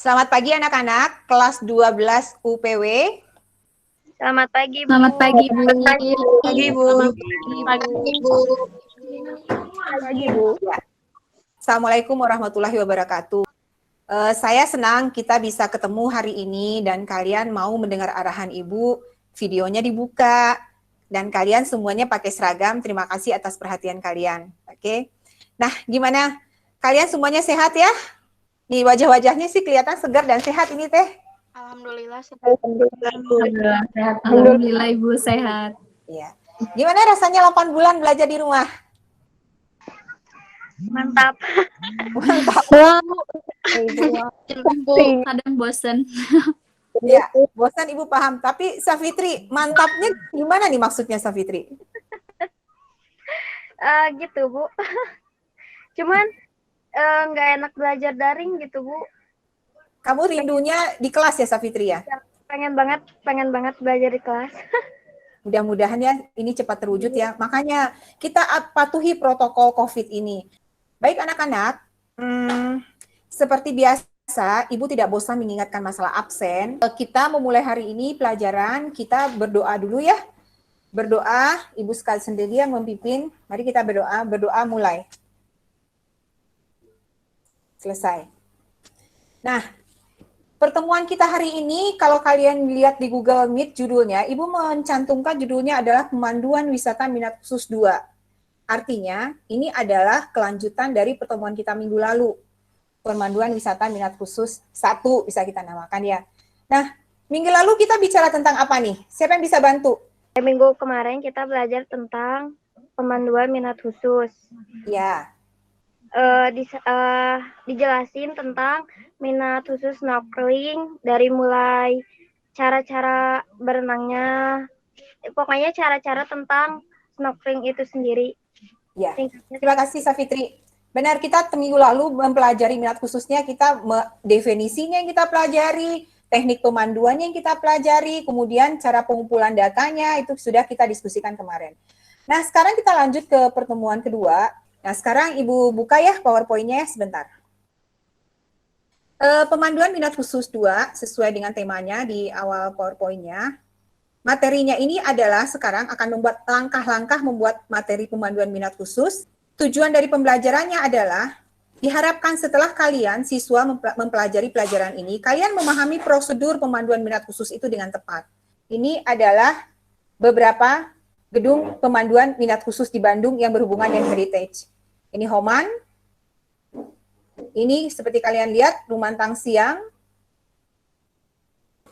Selamat pagi anak-anak, kelas 12 UPW. Selamat pagi, Bu. Selamat pagi, Bu. Pagi, Bu. Pagi, Bu. Pagi, Bu. Ya. Assalamualaikum warahmatullahi wabarakatuh. Saya senang kita bisa ketemu hari ini dan kalian mau mendengar arahan Ibu. Videonya dibuka dan kalian semuanya pakai seragam. Terima kasih atas perhatian kalian. Oke. Nah, gimana? Kalian semuanya sehat ya? Nih wajah-wajahnya sih kelihatan segar dan sehat ini teh. Alhamdulillah sehat. Alhamdulillah sehat. Alhamdulillah Ibu sehat. Iya. Gimana rasanya 8 bulan belajar di rumah? Mantap. Mantap. Kadang bosan. Ya, bosan Ibu paham. Tapi Safitri, mantapnya gimana nih maksudnya Safitri? Gitu, Bu. Cuman nggak enak belajar daring gitu, Bu. Kamu rindunya di kelas ya Safitri ya? Pengen banget belajar di kelas. Mudah-mudahan ya ini cepat terwujud ya. Makanya kita patuhi protokol COVID ini. Baik anak-anak, seperti biasa, Ibu tidak bosan mengingatkan masalah absen. Kita memulai hari ini pelajaran, kita berdoa dulu ya. Berdoa, Ibu sekali sendiri yang memimpin. Mari kita berdoa mulai. Selesai. Nah, pertemuan kita hari ini, kalau kalian lihat di Google Meet judulnya, Ibu mencantumkan judulnya adalah Pemanduan Wisata Minat Khusus 2. Artinya, ini adalah kelanjutan dari pertemuan kita minggu lalu. Pemanduan Wisata Minat Khusus 1, bisa kita namakan ya. Nah, minggu lalu kita bicara tentang apa nih? Siapa yang bisa bantu? Minggu kemarin kita belajar tentang pemanduan minat khusus. Ya. Dijelasin tentang minat khusus snorkeling dari mulai cara-cara berenangnya, pokoknya cara-cara tentang snorkeling itu sendiri. Ya, terima kasih Safitri. Benar, kita minggu lalu mempelajari minat khususnya, kita definisinya yang kita pelajari, teknik pemanduannya yang kita pelajari, kemudian cara pengumpulan datanya itu sudah kita diskusikan kemarin. Nah, sekarang kita lanjut ke pertemuan kedua. Nah, sekarang Ibu buka ya PowerPoint-nya sebentar. Pemanduan minat khusus 2 sesuai dengan temanya di awal PowerPoint-nya. Materinya ini adalah sekarang akan membuat langkah-langkah membuat materi pemanduan minat khusus. Tujuan dari pembelajarannya adalah diharapkan setelah kalian siswa mempelajari pelajaran ini, kalian memahami prosedur pemanduan minat khusus itu dengan tepat. Ini adalah beberapa gedung pemanduan minat khusus di Bandung yang berhubungan dengan heritage. Ini Homan. Ini seperti kalian lihat, Lumantang Siang.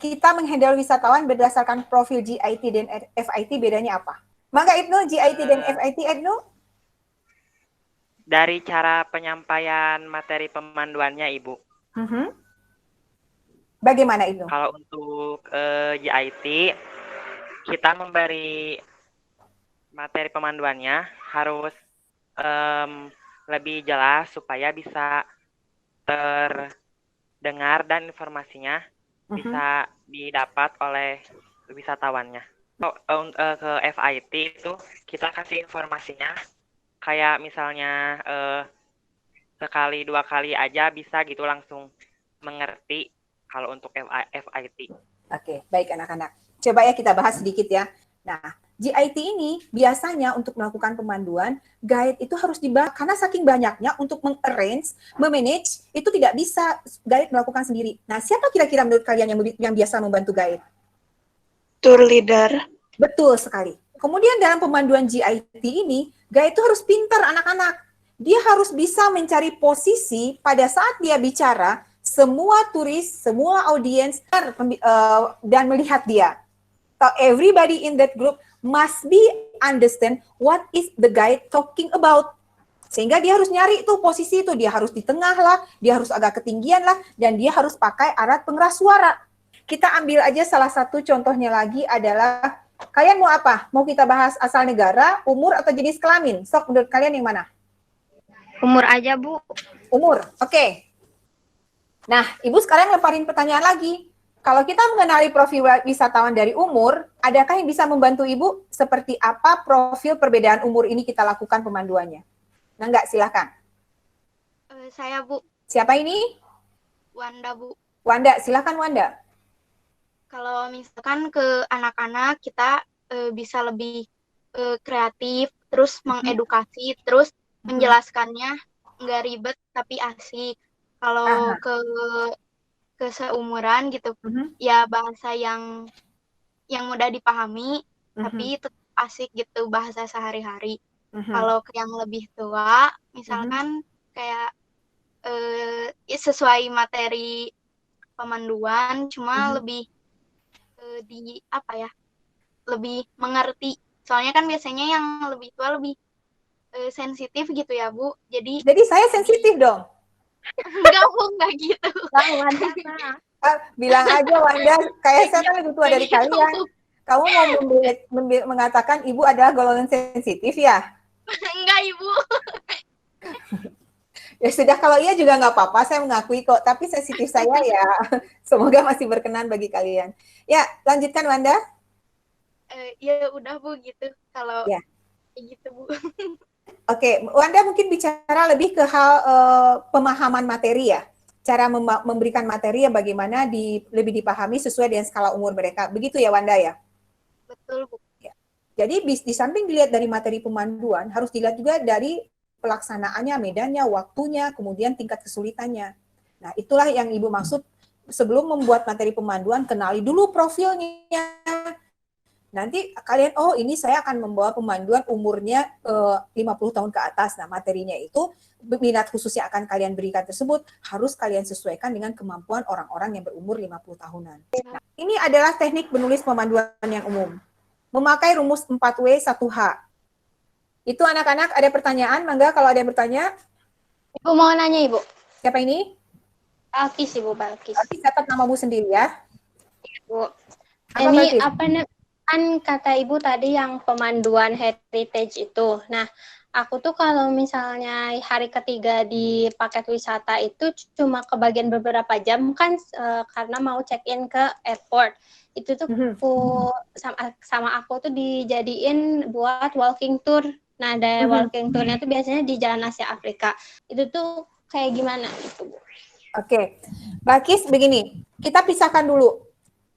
Kita menghandle wisatawan berdasarkan profil GIT dan FIT, bedanya apa? Mangga Ibnu, GIT dan FIT, Ibnu? Dari cara penyampaian materi pemanduannya, Ibu. Bagaimana Ibnu? Kalau untuk GIT, kita memberi materi pemanduannya harus lebih jelas supaya bisa terdengar dan informasinya bisa didapat oleh wisatawannya. Ke FIT itu kita kasih informasinya kayak misalnya sekali 2 kali aja bisa gitu langsung mengerti kalau untuk FIT. Oke, baik anak-anak. Coba ya kita bahas sedikit ya. Nah, GIT ini biasanya untuk melakukan pemanduan, guide itu harus dibahas karena saking banyaknya untuk mengarrange, memanage, itu tidak bisa guide melakukan sendiri. Nah, siapa kira-kira menurut kalian yang biasa membantu guide? Tour leader. Betul sekali. Kemudian dalam pemanduan GIT ini, guide itu harus pintar anak-anak. Dia harus bisa mencari posisi pada saat dia bicara, semua turis, semua audiens dan melihat dia. Everybody in that group must be understand what is the guide talking about. Sehingga dia harus nyari itu posisi itu, dia harus di tengah lah, dia harus agak ketinggian lah, dan dia harus pakai alat pengeras suara. Kita ambil aja salah satu contohnya lagi adalah, kalian mau apa? Mau kita bahas asal negara, umur, atau jenis kelamin? Sok, menurut kalian yang mana? Umur aja, Bu. Umur, oke. Nah, Ibu sekarang lemparin pertanyaan lagi. Kalau kita mengenali profil wisatawan dari umur, adakah yang bisa membantu Ibu? Seperti apa profil perbedaan umur ini kita lakukan pemanduannya? Nah, enggak, silakan. Saya, Bu. Siapa ini? Wanda, Bu. Wanda, silakan Wanda. Kalau misalkan ke anak-anak kita bisa lebih kreatif, terus mengedukasi, terus menjelaskannya nggak ribet tapi asik. Kalau ke seumuran gitu, ya bahasa yang mudah dipahami, tapi tetap asik gitu bahasa sehari-hari. Kalau ke yang lebih tua, misalkan kayak sesuai materi pemanduan, cuma lebih lebih mengerti. Soalnya kan biasanya yang lebih tua lebih sensitif gitu ya Bu. Jadi saya sensitif dong. enggak Bu, enggak gitu. Bilang aja Wanda, kayak saya kan lebih tua dari kalian. Kamu mau mengatakan ibu adalah golongan sensitif ya? Enggak Ibu. Ya sudah, kalau iya juga nggak apa-apa, saya mengakui kok. Tapi sensitif saya ya, semoga masih berkenan bagi kalian. Ya, lanjutkan Wanda. Ya udah Bu gitu. Kalau ya gitu Bu. Oke, Wanda mungkin bicara lebih ke hal pemahaman materi ya. Cara memberikan materi yang bagaimana lebih dipahami sesuai dengan skala umur mereka. Begitu ya Wanda ya? Betul Bu. Ya. Jadi di samping dilihat dari materi pemanduan, harus dilihat juga dari pelaksanaannya, medannya, waktunya, kemudian tingkat kesulitannya. Nah, itulah yang Ibu maksud sebelum membuat materi pemanduan, kenali dulu profilnya. Nanti kalian, oh ini saya akan membawa pemanduan umurnya 50 tahun ke atas. Nah, materinya itu, minat khusus yang akan kalian berikan tersebut, harus kalian sesuaikan dengan kemampuan orang-orang yang berumur 50 tahunan. Nah, ini adalah teknik menulis pemanduan yang umum. Memakai rumus 4W 1H. Itu anak-anak ada pertanyaan, Mangga kalau ada yang bertanya. Ibu mau nanya Ibu. Siapa ini? Balkis Ibu, Balkis. Balkis, catat namamu sendiri ya. Ibu. Balkis? Kan kata Ibu tadi yang pemanduan heritage itu. Nah, aku tuh kalau misalnya hari ketiga di paket wisata itu cuma kebagian beberapa jam kan karena mau check-in ke airport. Itu tuh sama aku tuh dijadiin buat walking tour. Nah, dari walking tour-nya tuh biasanya di Jalan Asia Afrika. Itu tuh kayak gimana gitu, Bu? Oke. Balkis, begini. Kita pisahkan dulu.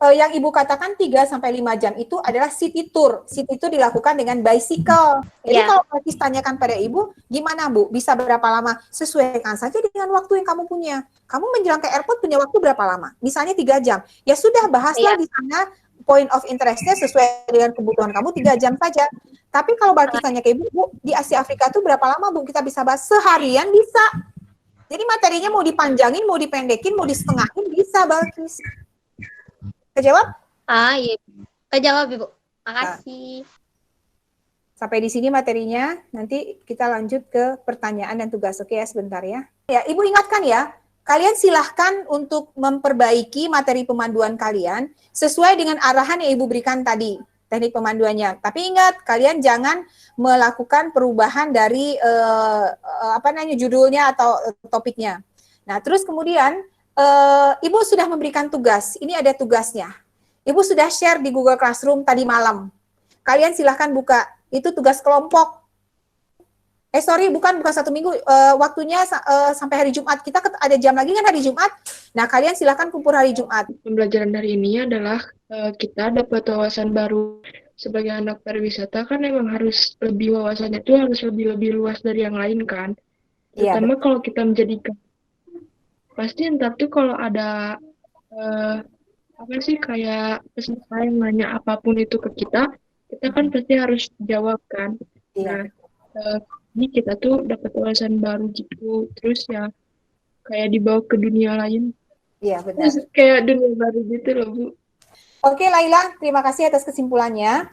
Yang Ibu katakan 3-5 jam itu adalah city tour. City tour dilakukan dengan bicycle. Jadi kalau Balkis tanyakan pada Ibu, gimana Bu? Bisa berapa lama? Sesuaikan saja dengan waktu yang kamu punya. Kamu menjelang ke airport punya waktu berapa lama? Misalnya 3 jam. Ya sudah, bahaslah di sana point of interest-nya sesuai dengan kebutuhan kamu 3 jam saja. Tapi kalau Balkis tanya ke Ibu, Bu, di Asia Afrika itu berapa lama Bu kita bisa bahas? Seharian bisa. Jadi materinya mau dipanjangin, mau dipendekin, mau disetengahin, bisa Balkis. Kejawab? Iya. Kejawab Ibu. Makasih. Sampai di sini materinya, nanti kita lanjut ke pertanyaan dan tugas. Oke ya, sebentar ya. Ya, Ibu ingatkan ya, kalian silahkan untuk memperbaiki materi pemanduan kalian sesuai dengan arahan yang Ibu berikan tadi, teknik pemanduannya. Tapi ingat, kalian jangan melakukan perubahan dari judulnya atau topiknya. Nah, terus kemudian Ibu sudah memberikan tugas. Ini ada tugasnya. Ibu sudah share di Google Classroom tadi malam. Kalian silahkan buka. Itu tugas kelompok. Bukan 1 minggu. Waktunya sampai hari Jumat. Kita ada jam lagi kan hari Jumat. Nah, kalian silahkan kumpul hari Jumat. Pembelajaran hari ini adalah kita dapat wawasan baru sebagai anak pariwisata, kan emang harus lebih wawasannya itu harus lebih luas dari yang lain kan. Terutama kalau kita menjadikan pasti ntar tuh kalau ada kayak peserta yang nanya apapun itu ke kita kan pasti harus jawab kan. Nah, ini kita tuh dapat wawasan baru gitu, terus ya kayak dibawa ke dunia lain. Iya, benar. Terus kayak dunia baru gitu loh, Bu. Oke, Laila, terima kasih atas kesimpulannya.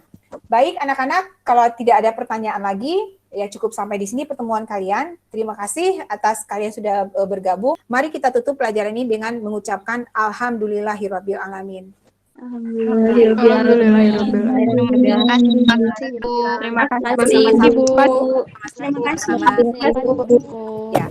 Baik, anak-anak, kalau tidak ada pertanyaan lagi, ya cukup sampai di sini pertemuan kalian. Terima kasih atas kalian sudah bergabung. Mari kita tutup pelajaran ini dengan mengucapkan Alhamdulillahirabbil alamin. Terima kasih Bu. Terima kasih Bu. Ya.